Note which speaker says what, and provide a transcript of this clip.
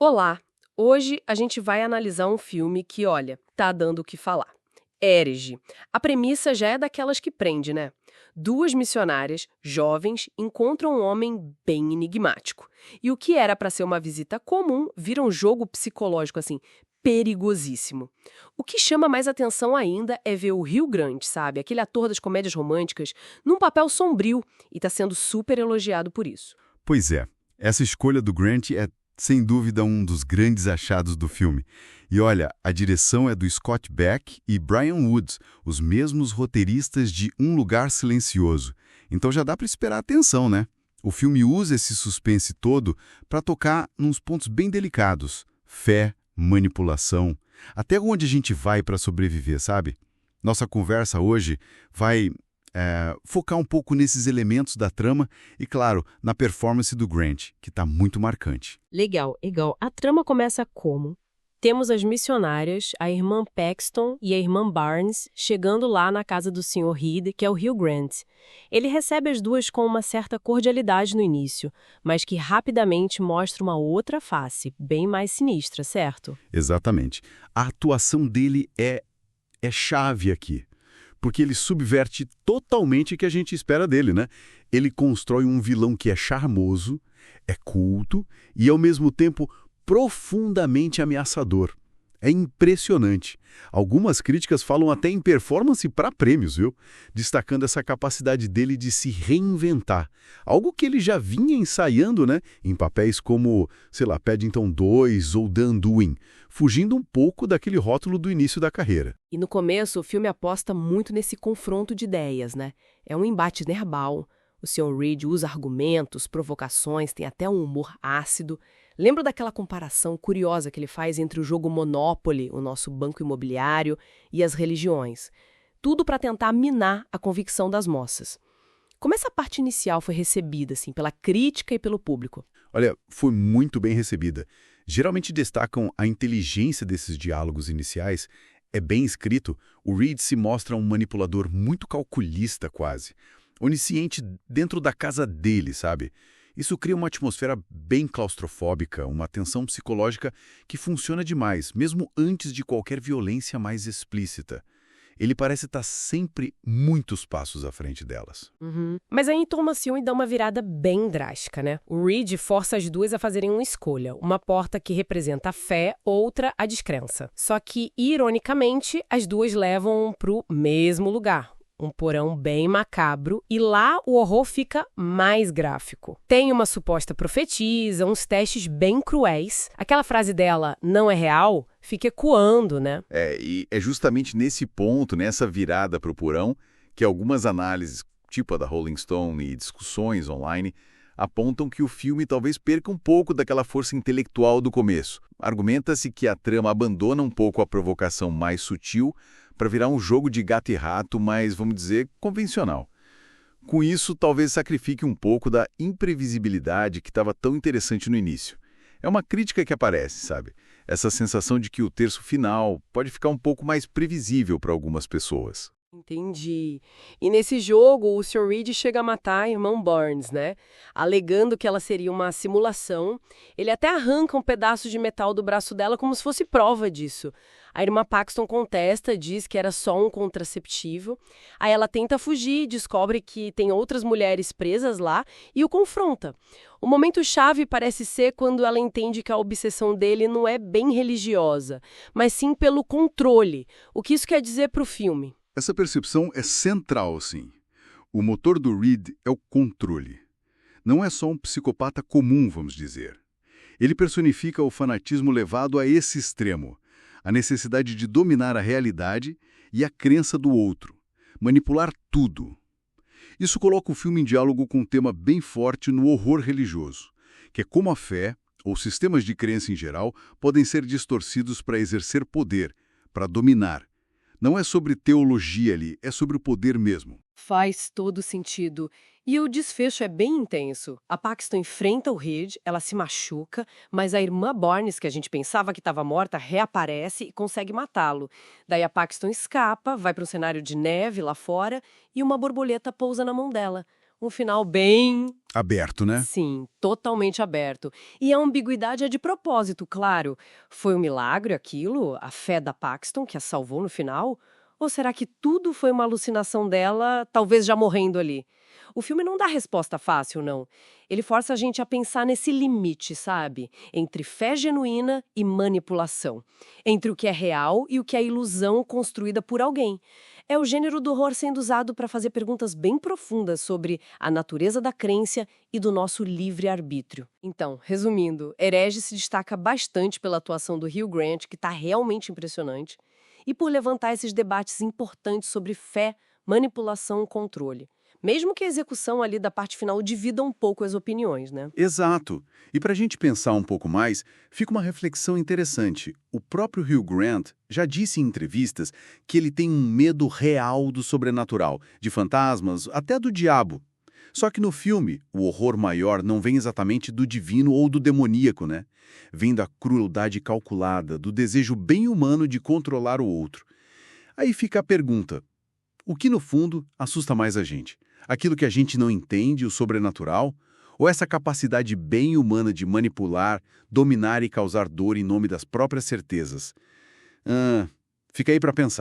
Speaker 1: Olá! Hoje a gente vai analisar um filme que, olha, tá dando o que falar. Herege. A premissa já é daquelas que prende, né? Duas missionárias, jovens, encontram um homem bem enigmático. E o que era pra ser uma visita comum vira um jogo psicológico, assim, perigosíssimo. O que chama mais atenção ainda é ver o Rio Grande, sabe? Aquele ator das comédias românticas, num papel sombrio, e tá sendo super elogiado por isso.
Speaker 2: Pois é, essa escolha do Grant é, sem dúvida, um dos grandes achados do filme. E olha, a direção é do Scott Beck e Brian Woods, os mesmos roteiristas de Um Lugar Silencioso. Então já dá para esperar atenção, né? O filme usa esse suspense todo para tocar nos pontos bem delicados: fé, manipulação, até onde a gente vai para sobreviver, sabe? Nossa conversa hoje vai focar um pouco nesses elementos da trama e, claro, na performance do Grant, que está muito marcante.
Speaker 1: Legal, legal. A trama começa como? Temos as missionárias, a irmã Paxton e a irmã Barnes, chegando lá na casa do Sr. Reed, que é o Hugh Grant. Ele recebe as duas com uma certa cordialidade no início, mas que rapidamente mostra uma outra face, bem mais sinistra, certo?
Speaker 2: Exatamente. A atuação dele é chave aqui, porque ele subverte totalmente o que a gente espera dele, né? Ele constrói um vilão que é charmoso, é culto e, ao mesmo tempo, profundamente ameaçador. É impressionante. Algumas críticas falam até em performance para prêmios, viu? Destacando essa capacidade dele de se reinventar. Algo que ele já vinha ensaiando, né? Em papéis como, sei lá, Paddington 2 ou The Undoing, fugindo um pouco daquele rótulo do início da carreira.
Speaker 1: E no começo, o filme aposta muito nesse confronto de ideias, né? É um embate verbal. O Sr. Reed usa argumentos, provocações, tem até um humor ácido. Lembra daquela comparação curiosa que ele faz entre o jogo Monopoly, o nosso banco imobiliário, e as religiões? Tudo para tentar minar a convicção das moças. Como essa parte inicial foi recebida, assim, pela crítica e pelo público?
Speaker 2: Olha, foi muito bem recebida. Geralmente destacam a inteligência desses diálogos iniciais. É bem escrito, o Reed se mostra um manipulador muito calculista quase. Onisciente dentro da casa dele, sabe? Isso cria uma atmosfera bem claustrofóbica, uma tensão psicológica que funciona demais, mesmo antes de qualquer violência mais explícita. Ele parece estar sempre muitos passos à frente delas.
Speaker 1: Uhum. Mas aí toma-se e dá uma virada bem drástica, né? O Reed força as duas a fazerem uma escolha. Uma porta que representa a fé, outra a descrença. Só que, ironicamente, as duas levam pro mesmo lugar. Um porão bem macabro, e lá o horror fica mais gráfico. Tem uma suposta profetisa, uns testes bem cruéis. Aquela frase dela, não é real, fica ecoando, né?
Speaker 3: E é justamente nesse ponto, nessa virada para o porão, que algumas análises, tipo a da Rolling Stone e discussões online, apontam que o filme talvez perca um pouco daquela força intelectual do começo. Argumenta-se que a trama abandona um pouco a provocação mais sutil para virar um jogo de gato e rato mais, vamos dizer, convencional. Com isso, talvez sacrifique um pouco da imprevisibilidade que estava tão interessante no início. É uma crítica que aparece, sabe? Essa sensação de que o terço final pode ficar um pouco mais previsível para algumas pessoas.
Speaker 1: Entendi. E nesse jogo, o Sr. Reed chega a matar a irmã Barnes, né? Alegando que ela seria uma simulação. Ele até arranca um pedaço de metal do braço dela como se fosse prova disso. A irmã Paxton contesta, diz que era só um contraceptivo. Aí ela tenta fugir, descobre que tem outras mulheres presas lá e o confronta. O momento-chave parece ser quando ela entende que a obsessão dele não é bem religiosa, mas sim pelo controle. O que isso quer dizer para o filme?
Speaker 2: Essa percepção é central, sim. O motor do Reed é o controle. Não é só um psicopata comum, vamos dizer. Ele personifica o fanatismo levado a esse extremo, a necessidade de dominar a realidade e a crença do outro, manipular tudo. Isso coloca o filme em diálogo com um tema bem forte no horror religioso, que é como a fé, ou sistemas de crença em geral, podem ser distorcidos para exercer poder, para dominar. Não é sobre teologia ali, é sobre o poder mesmo.
Speaker 1: Faz todo sentido. E o desfecho é bem intenso. A Paxton enfrenta o Reed, ela se machuca, mas a irmã Barnes, que a gente pensava que estava morta, reaparece e consegue matá-lo. Daí a Paxton escapa, vai para um cenário de neve lá fora e uma borboleta pousa na mão dela. Um final bem...
Speaker 2: Aberto, né?
Speaker 1: Sim, totalmente aberto. E a ambiguidade é de propósito, claro. Foi um milagre aquilo, a fé da Paxton que a salvou no final? Ou será que tudo foi uma alucinação dela, talvez já morrendo ali? O filme não dá resposta fácil, não. Ele força a gente a pensar nesse limite, sabe? Entre fé genuína e manipulação. Entre o que é real e o que é ilusão construída por alguém. É o gênero do horror sendo usado para fazer perguntas bem profundas sobre a natureza da crença e do nosso livre-arbítrio. Então, resumindo, Herege se destaca bastante pela atuação do Hugh Grant, que está realmente impressionante, e por levantar esses debates importantes sobre fé, manipulação e controle. Mesmo que a execução ali da parte final divida um pouco as opiniões, né?
Speaker 2: Exato. E para a gente pensar um pouco mais, fica uma reflexão interessante. O próprio Hugh Grant já disse em entrevistas que ele tem um medo real do sobrenatural, de fantasmas, até do diabo. Só que no filme, o horror maior não vem exatamente do divino ou do demoníaco, né? Vem da crueldade calculada, do desejo bem humano de controlar o outro. Aí fica a pergunta: o que no fundo assusta mais a gente? Aquilo que a gente não entende, o sobrenatural? Ou essa capacidade bem humana de manipular, dominar e causar dor em nome das próprias certezas? Fica aí para pensar.